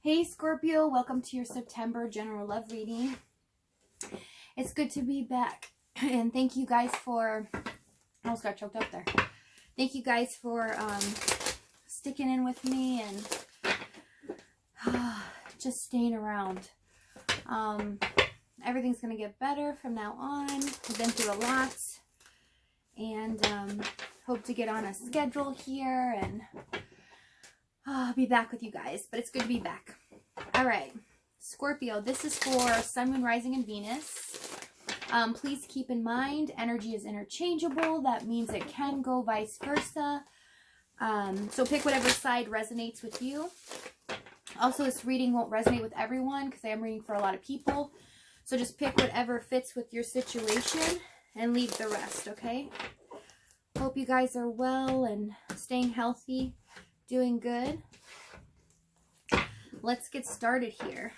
Hey Scorpio, welcome to your September general love reading. It's good to be back, and thank you guys for, I almost got choked up there. Thank you guys for sticking in with me and just staying around. Everything's gonna get better from now on. I've been through a lot, and hope to get on a schedule here and be back with you guys, but it's good to be back. All right, Scorpio, this is for Sun, Moon, Rising, and Venus. Please keep in mind, energy is interchangeable. That means it can go vice versa. So pick whatever side resonates with you. Also, this reading won't resonate with everyone because I am reading for a lot of people. So just pick whatever fits with your situation and leave the rest, okay? Hope you guys are well and staying healthy. Doing good. Let's get started here.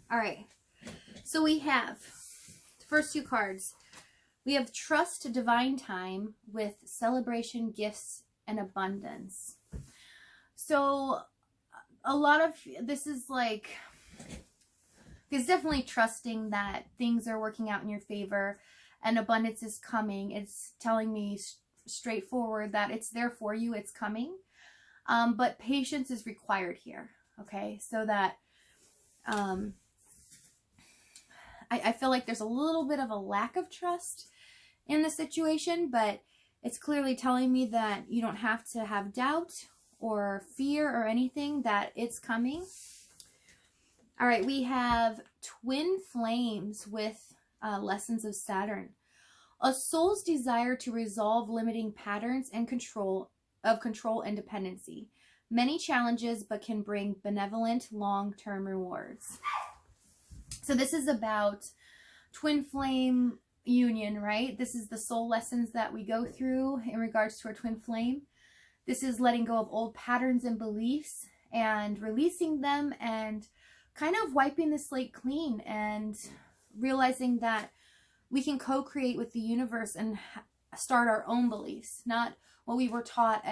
All right. So we have the first two cards. We have Trust Divine Time with Celebration, Gifts, and Abundance. So a lot of this is like, it's definitely trusting that things are working out in your favor and abundance is coming. It's telling me straightforward that it's there for you. It's coming. But patience is required here, okay? So that I feel like there's a little bit of a lack of trust in the situation, but it's clearly telling me that you don't have to have doubt or fear or anything, that it's coming. All right, we have Twin Flames with Lessons of Saturn. A soul's desire to resolve limiting patterns and control and dependency. Many challenges, but can bring benevolent long-term rewards. So this is about twin flame union, right? This is the soul lessons that we go through in regards to our twin flame. This is letting go of old patterns and beliefs and releasing them and kind of wiping the slate clean and realizing that we can co-create with the universe and start our own beliefs, not what we were taught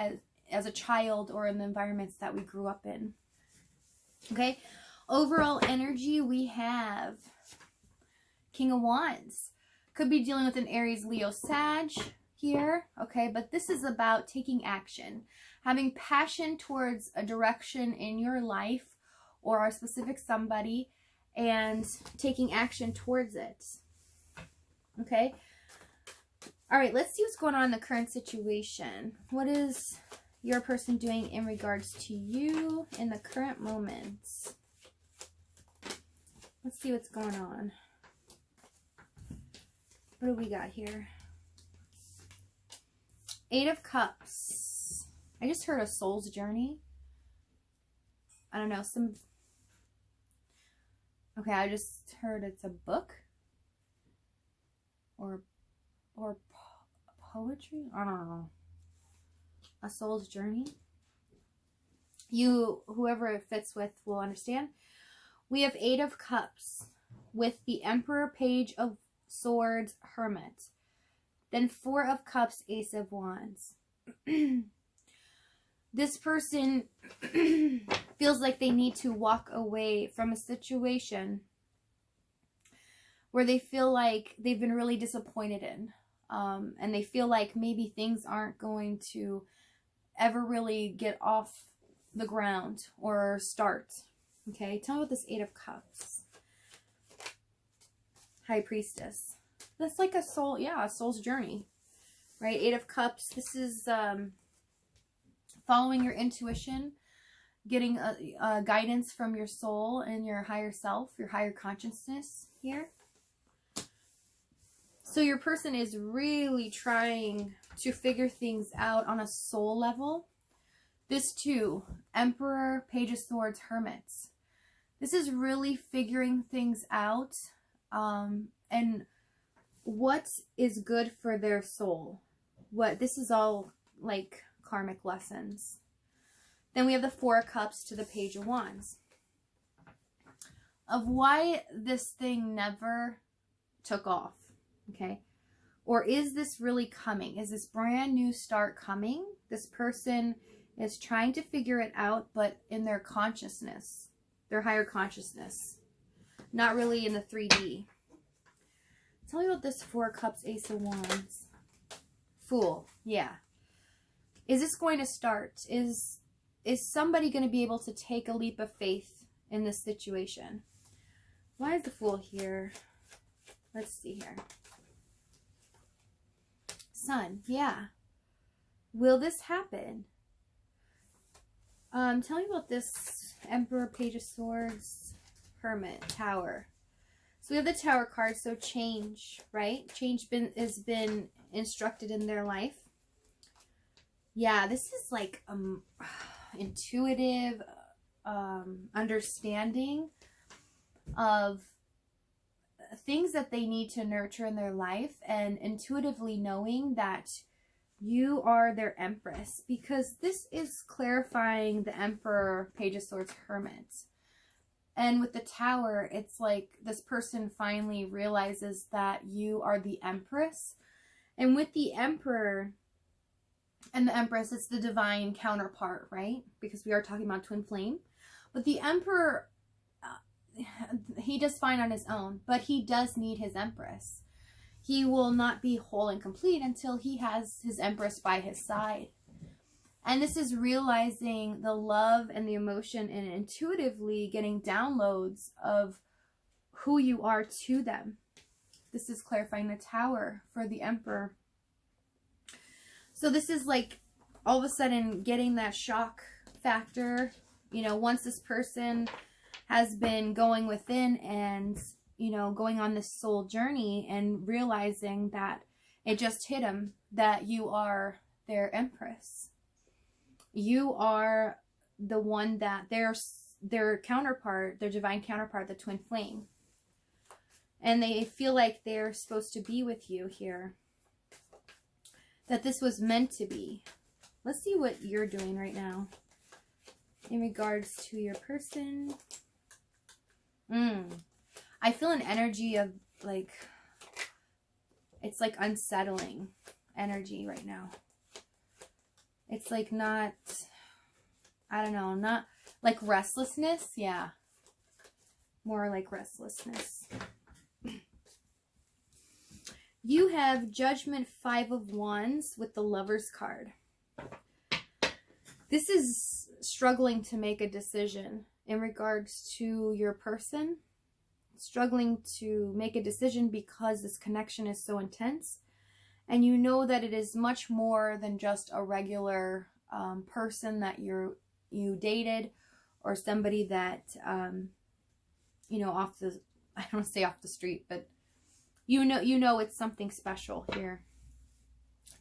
as a child or in the environments that we grew up in. Okay, overall energy, we have King of Wands. Could be dealing with an Aries, Leo, Sag here, okay, but this is about taking action, having passion towards a direction in your life or a specific somebody and taking action towards it, okay? All right, let's see what's going on in the current situation. What is your person doing in regards to you in the current moments? Let's see what's going on. What do we got here? Eight of Cups. I just heard a soul's journey. I don't know, okay, I just heard it's a book or poetry? I don't know. A soul's journey. Whoever it fits with will understand. We have Eight of Cups with the Emperor, Page of Swords, Hermit. Then Four of Cups, Ace of Wands. This person feels like they need to walk away from a situation where they feel like they've been really disappointed in. And they feel like maybe things aren't going to ever really get off the ground or start. Okay, tell me about this Eight of Cups. High Priestess. That's like a soul, yeah, a soul's journey, right? Eight of Cups. This is following your intuition, getting a guidance from your soul and your higher self, your higher consciousness here. So your person is really trying to figure things out on a soul level. This too, Emperor, Page of Swords, Hermits. This is really figuring things out and what is good for their soul. This is all like karmic lessons. Then we have the Four of Cups to the Page of Wands. Of why this thing never took off. Okay, or is this really coming? Is this brand new start coming? This person is trying to figure it out, but in their consciousness, their higher consciousness. Not really in the 3D. Tell me about this 4 Cups, Ace of Wands. Fool. Yeah. Is this going to start? Is somebody going to be able to take a leap of faith in this situation? Why is the Fool here? Let's see here. Sun. Yeah. Will this happen? Tell me about this Emperor, Page of Swords, Hermit, Tower. So we have the Tower card, so change, right? Change has been instructed in their life. Yeah, this is like intuitive understanding of things that they need to nurture in their life, and intuitively knowing that you are their Empress, because this is clarifying the Emperor, Page of Swords, Hermit. And with the Tower, it's like this person finally realizes that you are the Empress. And with the Emperor and the Empress, it's the divine counterpart, right? Because we are talking about twin flame. But the Emperor, he does fine on his own, but he does need his Empress. He will not be whole and complete until he has his Empress by his side. And this is realizing the love and the emotion and intuitively getting downloads of who you are to them. This is clarifying the Tower for the Emperor. So this is like all of a sudden getting that shock factor. You know, once this person has been going within and, you know, going on this soul journey and realizing that it just hit them that you are their Empress. You are the one that their counterpart, their divine counterpart, the twin flame. And they feel like they're supposed to be with you here. That this was meant to be. Let's see what you're doing right now in regards to your person. I feel an energy of like, it's like unsettling energy right now. It's like not, I don't know, not like restlessness. Yeah. More like restlessness. You have Judgment, 5 of Wands with the Lover's card. This is struggling to make a decision in regards to your person. Struggling to make a decision because this connection is so intense. And you know that it is much more than just a regular person that you dated, or somebody that, you know, off the, I don't want to say off the street, but you know it's something special here.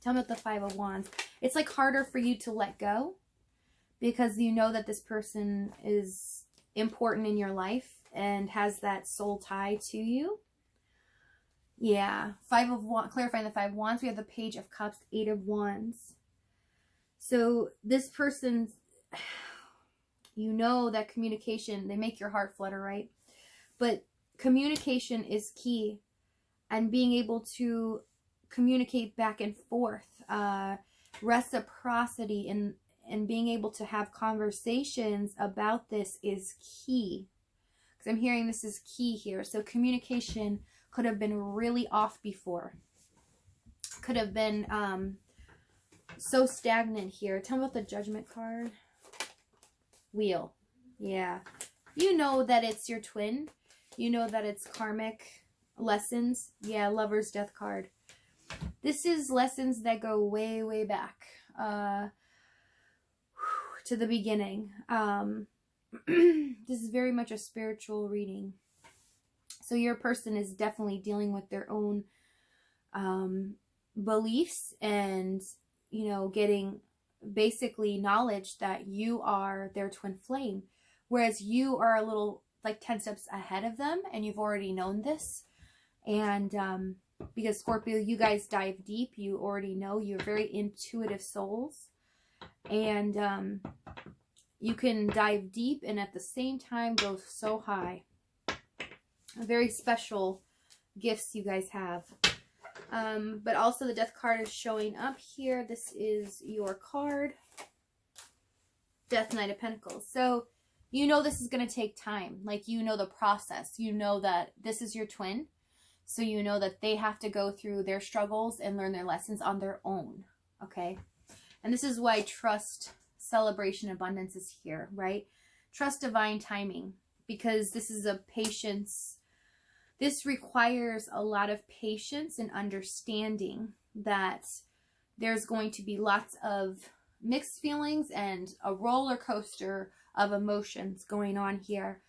Tell me about the 5 of Wands. It's like harder for you to let go because you know that this person is important in your life and has that soul tie to you. Yeah, 5 of Wands, clarifying the 5 of Wands. We have the Page of Cups, 8 of Wands. So this person's, you know that communication, they make your heart flutter, right? But communication is key. And being able to communicate back and forth, reciprocity, and being able to have conversations about this is key. Because I'm hearing this is key here. So communication could have been really off before. Could have been so stagnant here. Tell me about the Judgment card. Wheel. Yeah. You know that it's your twin. You know that it's karmic lessons. Yeah, Lover's Death card. This is lessons that go way, way back to the beginning. This is very much a spiritual reading. So your person is definitely dealing with their own beliefs and, you know, getting basically knowledge that you are their twin flame. Whereas you are a little like 10 steps ahead of them and you've already known this. And because Scorpio, you guys dive deep. You already know you're very intuitive souls. And you can dive deep and at the same time go so high. Very special gifts you guys have. But also the Death card is showing up here. This is your card. Death, Knight of Pentacles. So You know this is going to take time. Like, you know the process. You know that this is your twin. So you know that they have to go through their struggles and learn their lessons on their own. Okay? And this is why trust, celebration, abundance is here, right? Trust divine timing, because this is a patience. This requires a lot of patience and understanding that there's going to be lots of mixed feelings and a roller coaster of emotions going on here.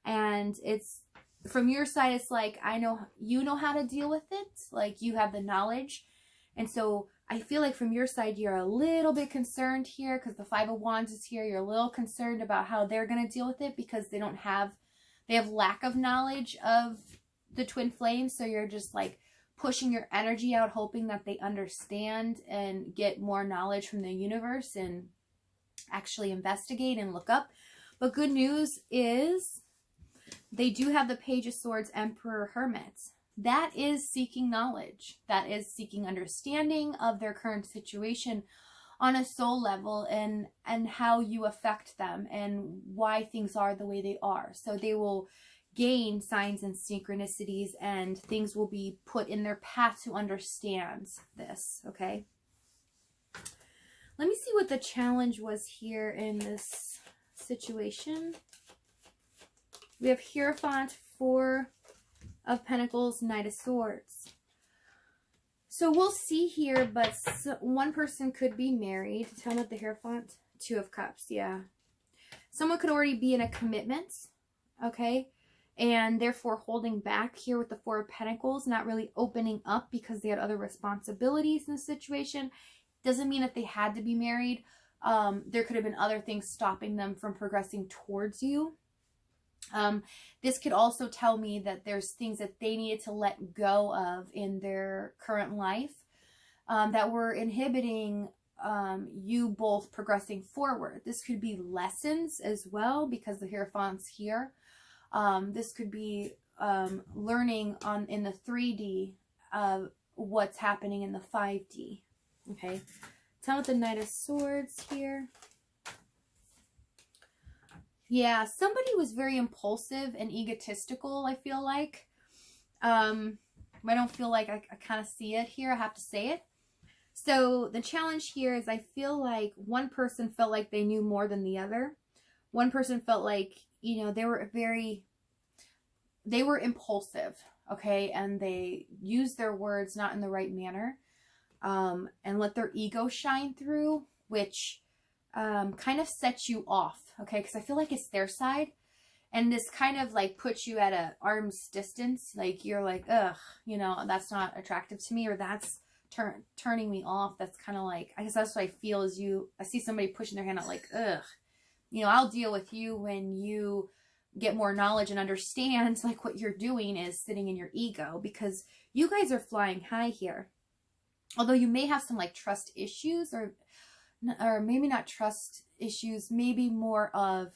And it's, from your side, it's like, I know you know how to deal with it. Like, you have the knowledge. And so I feel like from your side, you're a little bit concerned here because the Five of Wands is here. You're a little concerned about how they're going to deal with it because they have lack of knowledge of the twin flames. So you're just like pushing your energy out, hoping that they understand and get more knowledge from the universe and actually investigate and look up. But good news is they do have the Page of Swords, Emperor, Hermit. That is seeking knowledge. That is seeking understanding of their current situation on a soul level, and how you affect them and why things are the way they are. So they will gain signs and synchronicities, and things will be put in their path to understand this, okay? Let me see what the challenge was here in this situation. We have Hierophant, Four of Pentacles, Knight of Swords. So we'll see here, but one person could be married. Tell me what the Hierophant, Two of Cups, yeah. Someone could already be in a commitment, okay? And therefore holding back here with the Four of Pentacles, not really opening up because they had other responsibilities in the situation. Doesn't mean that they had to be married. There could have been other things stopping them from progressing towards you. This could also tell me that there's things that they needed to let go of in their current life that were inhibiting you both progressing forward. This could be lessons as well, because the Hierophant's here. This could be learning in the 3D of what's happening in the 5D. Okay, tell me what the Knight of Swords here. Yeah, somebody was very impulsive and egotistical, I feel like. I don't feel like I kind of see it here. I have to say it. So the challenge here is I feel like one person felt like they knew more than the other. One person felt like, you know, they were impulsive, okay? And they used their words not in the right manner, and let their ego shine through, which kind of sets you off, okay? Because I feel like it's their side, and this kind of like puts you at an arm's distance. Like, you're like, ugh, you know, that's not attractive to me, or that's turning me off. That's kind of like, I guess that's what I feel is I see somebody pushing their hand out like, ugh, you know, I'll deal with you when you get more knowledge and understand like what you're doing is sitting in your ego, because you guys are flying high here. Although you may have some like trust issues, or maybe not trust issues, maybe more of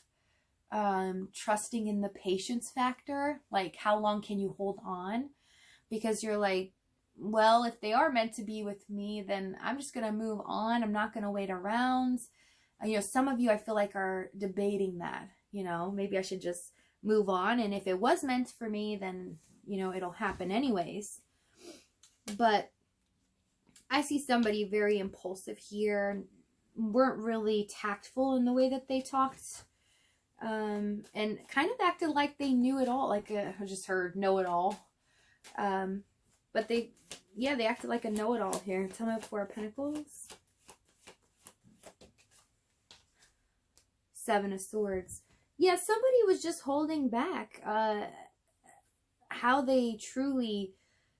trusting in the patience factor. Like, how long can you hold on? Because you're like, well, if they are meant to be with me, then I'm just going to move on. I'm not going to wait around. You know, some of you I feel like are debating that, you know, maybe I should just move on. And if it was meant for me, then, you know, it'll happen anyways. But I see somebody very impulsive here, weren't really tactful in the way that they talked, and kind of acted like they knew it all, like I just heard know-it-all. But they acted like a know-it-all here. Tell me, Four of Pentacles, Seven of Swords. Yeah, somebody was just holding back how they truly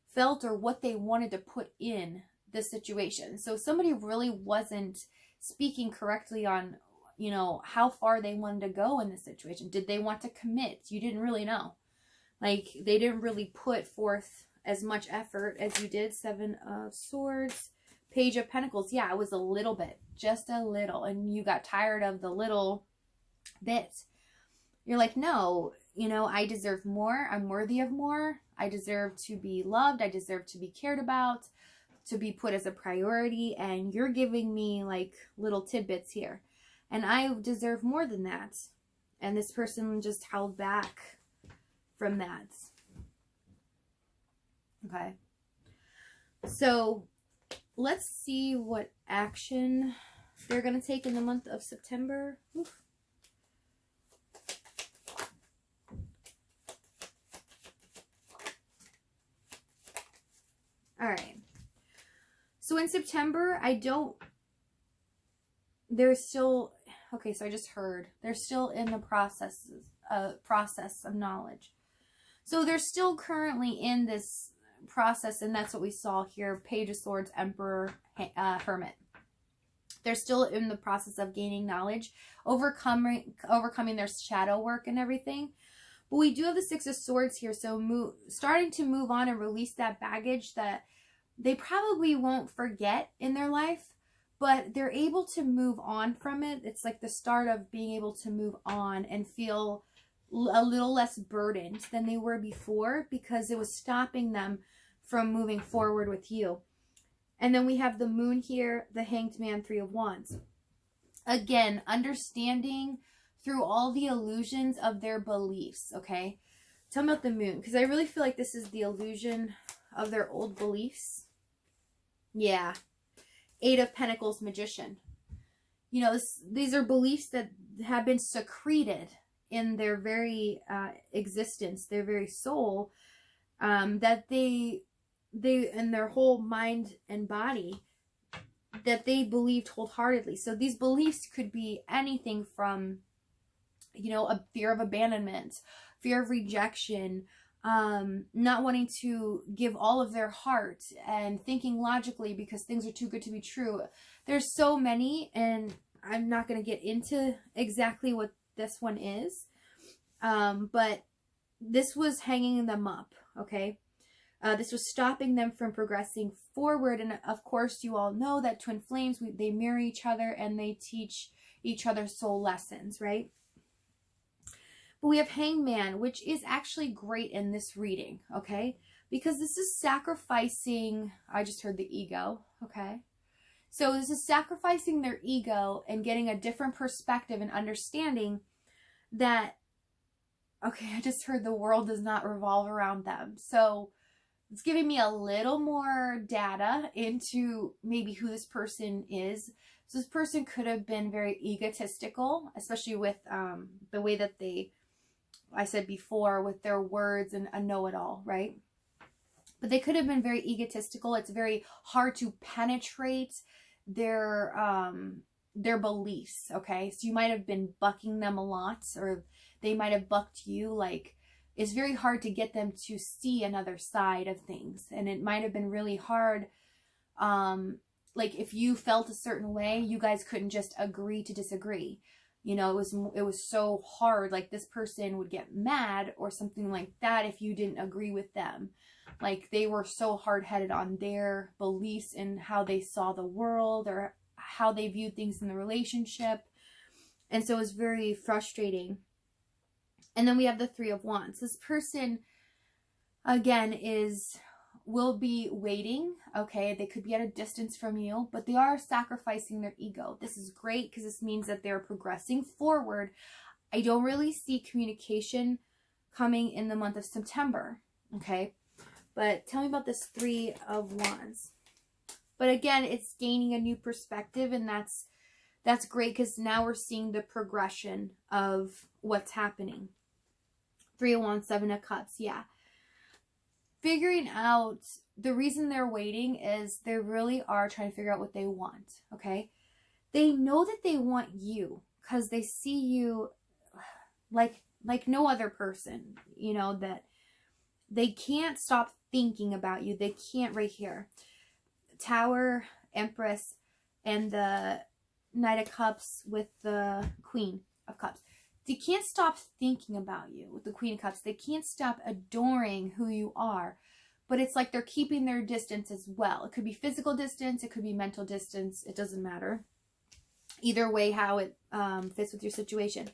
felt or what they wanted to put in the situation. So somebody really wasn't speaking correctly on, you know, how far they wanted to go in this situation. Did they want to commit? You didn't really know. Like, they didn't really put forth as much effort as you did. Seven of Swords, Page of Pentacles. Yeah, it was a little bit, just a little. And you got tired of the little bit. You're like, no, you know, I deserve more. I'm worthy of more. I deserve to be loved. I deserve to be cared about, to be put as a priority. And you're giving me like little tidbits here. And I deserve more than that. And this person just held back from that. Okay. So let's see what action they're going to take in the month of September. Oof. All right. So in September, they're still, okay, so I just heard, they're still in the process of knowledge. So they're still currently in this process, and that's what we saw here, Page of Swords, Emperor, Hermit. They're still in the process of gaining knowledge, overcoming their shadow work and everything. But we do have the Six of Swords here, so starting to move on and release that baggage that they probably won't forget in their life, but they're able to move on from it. It's like the start of being able to move on and feel a little less burdened than they were before, because it was stopping them from moving forward with you. And then we have the Moon here, the Hanged Man, Three of Wands. Again, understanding through all the illusions of their beliefs, okay? Tell me about the Moon, because I really feel like this is the illusion of their old beliefs. Yeah. Eight of Pentacles, Magician. You know, these are beliefs that have been secreted in their very existence, their very soul, that they in their whole mind and body, that they believed wholeheartedly. So these beliefs could be anything from, you know, a fear of abandonment, fear of rejection, not wanting to give all of their heart, and thinking logically because things are too good to be true. There's so many, and I'm not going to get into exactly what this one is, but this was hanging them up, okay? This was stopping them from progressing forward. And of course, you all know that twin flames, they mirror each other and they teach each other soul lessons, right? But we have Hangman, which is actually great in this reading, okay? Because this is sacrificing, I just heard the ego, okay? So this is sacrificing their ego and getting a different perspective and understanding that, okay, I just heard the world does not revolve around them. So it's giving me a little more data into maybe who this person is. So this person could have been very egotistical, especially with the way that I said before, with their words and a know-it-all, right? But they could have been very egotistical. It's very hard to penetrate their beliefs, okay? So you might have been bucking them a lot, or they might have bucked you. Like, it's very hard to get them to see another side of things. And it might have been really hard, like if you felt a certain way, you guys couldn't just agree to disagree. You know, it was so hard. Like, this person would get mad or something like that if you didn't agree with them. Like, they were so hard-headed on their beliefs and how they saw the world or how they viewed things in the relationship. And so it was very frustrating. And then we have the Three of Wands. This person, again, will be waiting, okay? They could be at a distance from you, but they are sacrificing their ego. This is great because this means that they're progressing forward. I don't really see communication coming in the month of September, okay? But tell me about this Three of Wands. But again, it's gaining a new perspective, and that's great because now we're seeing the progression of what's happening. Three of Wands, Seven of Cups, yeah. Figuring out the reason they're waiting is they really are trying to figure out what they want, okay? They know that they want you because they see you like no other person, you know, that they can't stop thinking about you. They can't, right here. Tower, Empress, and the Knight of Cups with the Queen of Cups. They can't stop thinking about you with the Queen of Cups. They can't stop adoring who you are. But it's like they're keeping their distance as well. It could be physical distance. It could be mental distance. It doesn't matter. Either way, how it fits with your situation.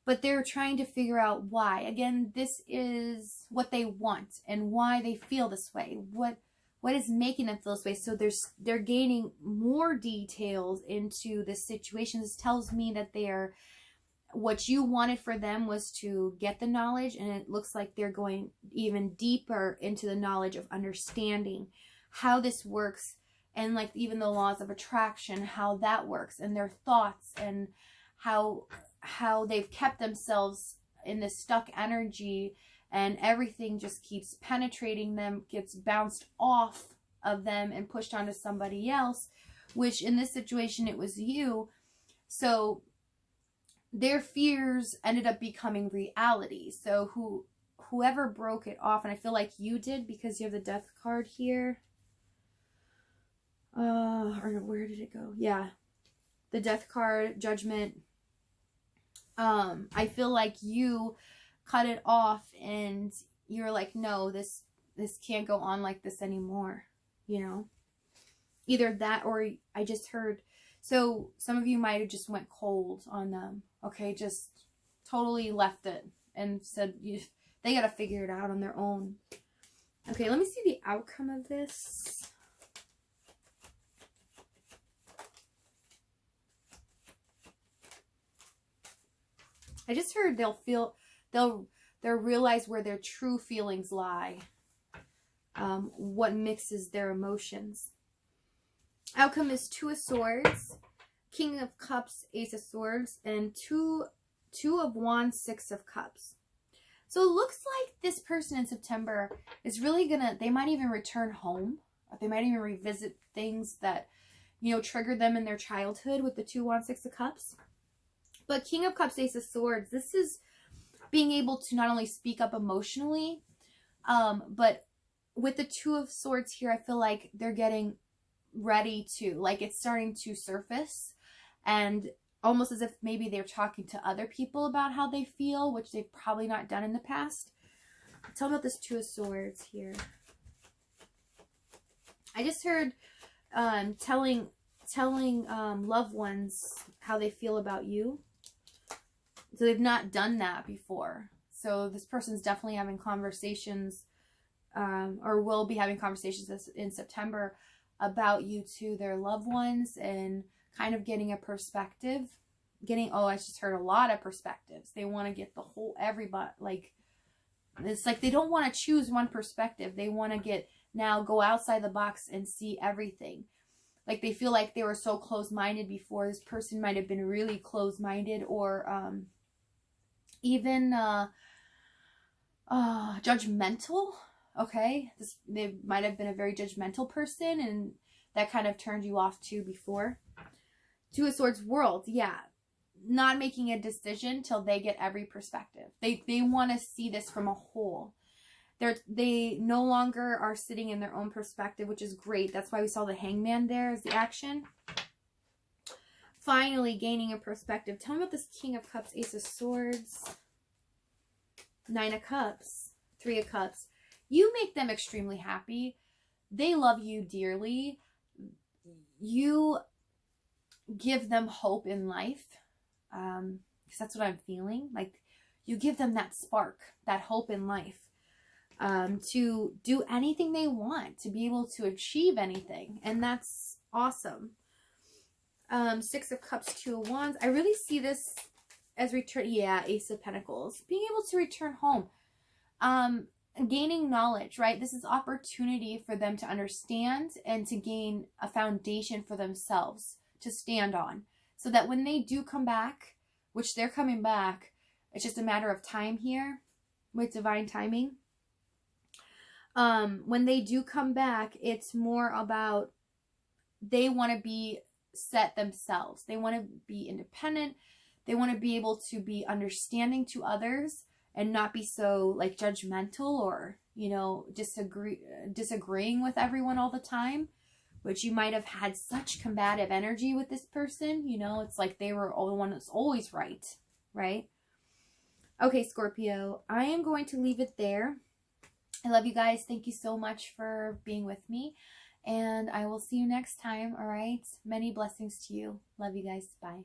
But they're trying to figure out why. Again, this is what they want and why they feel this way. What is making them feel this way? So they're gaining more details into this situation. This tells me that they are what you wanted for them was to get the knowledge, and it looks like they're going even deeper into the knowledge of understanding how this works, and like even the laws of attraction, how that works, and their thoughts, and how they've kept themselves in this stuck energy, and everything just keeps penetrating them, gets bounced off of them and pushed onto somebody else, which in this situation it was you. So their fears ended up becoming reality. So whoever broke it off, and I feel like you did because you have the Death card here. Or where did it go? Yeah. The Death card, Judgment. I feel like you cut it off and you're like, no, this can't go on like this anymore, you know? Either that, or I just heard, so some of you might have just went cold on them, okay? Just totally left it and said, they got to figure it out on their own. Okay, let me see the outcome of this. I just heard they'll realize where their true feelings lie. What mixes their emotions. Outcome is 2 of Swords, King of Cups, Ace of Swords, and 2 of Wands, 6 of Cups. So it looks like this person in September is really they might even return home. They might even revisit things that, you know, triggered them in their childhood with the 2 Wands, 6 of Cups. But King of Cups, Ace of Swords, this is being able to not only speak up emotionally, but with the 2 of Swords here, I feel like they're getting ready to, like, it's starting to surface, and almost as if maybe they're talking to other people about how they feel, which they've probably not done in the past. Tell me about this 2 of Swords here. I just heard telling loved ones how they feel about you. So they've not done that before. So this person's definitely having conversations, or will be having conversations in September about you to their loved ones, and kind of getting a perspective. I just heard a lot of perspectives. They want to get the whole, everybody, like, it's like they don't want to choose one perspective. They want to go outside the box and see everything. Like, they feel like they were so close-minded before. This person might have been really close-minded, or even judgmental. Okay, they might have been a very judgmental person, and that kind of turned you off too before. 2 of Swords, World, yeah. Not making a decision till they get every perspective. They want to see this from a whole. They no longer are sitting in their own perspective, which is great. That's why we saw the Hangman there as the action. Finally gaining a perspective. Tell me about this King of Cups, Ace of Swords, 9 of Cups, 3 of Cups. You make them extremely happy. They love you dearly. You give them hope in life. Because that's what I'm feeling. Like, you give them that spark, that hope in life. To do anything they want, to be able to achieve anything. And that's awesome. 6 of Cups, 2 of Wands. I really see this as return. Yeah, Ace of Pentacles. Being able to return home. Gaining knowledge, right? This is opportunity for them to understand and to gain a foundation for themselves to stand on. So that when they do come back, which they're coming back, it's just a matter of time here with divine timing. When they do come back, it's more about they want to be set themselves. They want to be independent. They want to be able to be understanding to others and not be so, like, judgmental or, you know, disagreeing with everyone all the time, which you might have had such combative energy with this person. You know, it's like they were the one that's always right, right? Okay, Scorpio, I am going to leave it there. I love you guys. Thank you so much for being with me. And I will see you next time, all right? Many blessings to you. Love you guys. Bye.